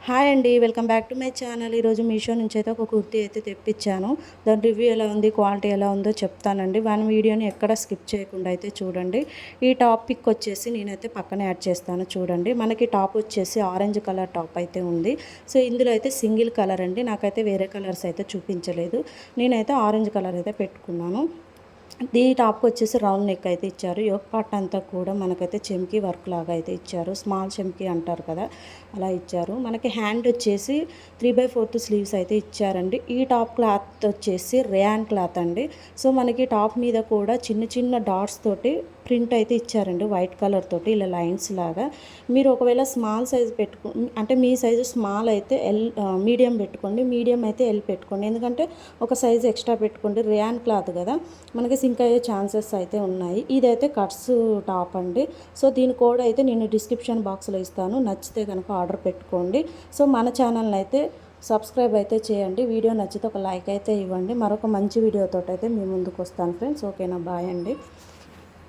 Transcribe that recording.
Hi అండి, welcome back to my channel. ఈరోజు మీషో నుంచి అయితే ఒక కుర్తీ అయితే తెప్పించాను. దాని రివ్యూ ఎలా ఉంది, క్వాలిటీ ఎలా ఉందో చెప్తానండి. వన్ వీడియోని ఎక్కడ స్కిప్ చేయకుండా అయితే చూడండి. ఈ టాపిక్ వచ్చేసి నేనైతే పక్కన యాడ్ చేస్తాను చూడండి. మనకి టాప్ వచ్చేసి ఆరెంజ్ కలర్ టాప్ అయితే ఉంది. సో ఇందులో అయితే సింగిల్ కలర్ అండి, నాకైతే వేరే కలర్స్ అయితే చూపించలేదు. నేనైతే ఆరెంజ్ కలర్ అయితే పెట్టుకున్నాను. ఈ టాప్కి వచ్చేసి రౌండ్ నెక్ అయితే ఇచ్చారు. యోక్ పార్ట్ అంతా కూడా మనకైతే చెమ్కీ వర్క్ లాగా అయితే ఇచ్చారు. స్మాల్ చెమ్కీ అంటారు కదా, అలా ఇచ్చారు. మనకి హ్యాండ్ వచ్చేసి 3/4 స్లీవ్స్ అయితే ఇచ్చారండి. ఈ టాప్ క్లాత్ వచ్చేసి రేయాన్ క్లాత్ అండి. సో మనకి టాప్ మీద కూడా చిన్న చిన్న డాట్స్ తోటి ప్రింట్ అయితే ఇచ్చారండి, వైట్ కలర్ తోటి ఇలా లైన్స్ లాగా. మీరు ఒకవేళ స్మాల్ సైజ్ అంటే మీ సైజు స్మాల్ అయితే మీడియం పెట్టుకోండి, మీడియం అయితే ఎల్ పెట్టుకోండి. ఎందుకంటే ఒక సైజు ఎక్స్ట్రా పెట్టుకోండి, రేయాన్ క్లాత్ కదా, మనకి సింక్ అయ్యే ఛాన్సెస్ అయితే ఉన్నాయి. ఇదైతే కట్స్ టాప్ అండి. సో దీని కోడ్ అయితే నేను డిస్క్రిప్షన్ బాక్స్లో ఇస్తాను, నచ్చితే కనుక ఆర్డర్ పెట్టుకోండి. సో మన ఛానల్ని అయితే సబ్స్క్రైబ్ అయితే చేయండి. వీడియో నచ్చితే ఒక లైక్ అయితే ఇవ్వండి. మరొక మంచి వీడియోతో అయితే మీ ముందుకు వస్తాను ఫ్రెండ్స్. ఓకేనా, బాయ్ అండి.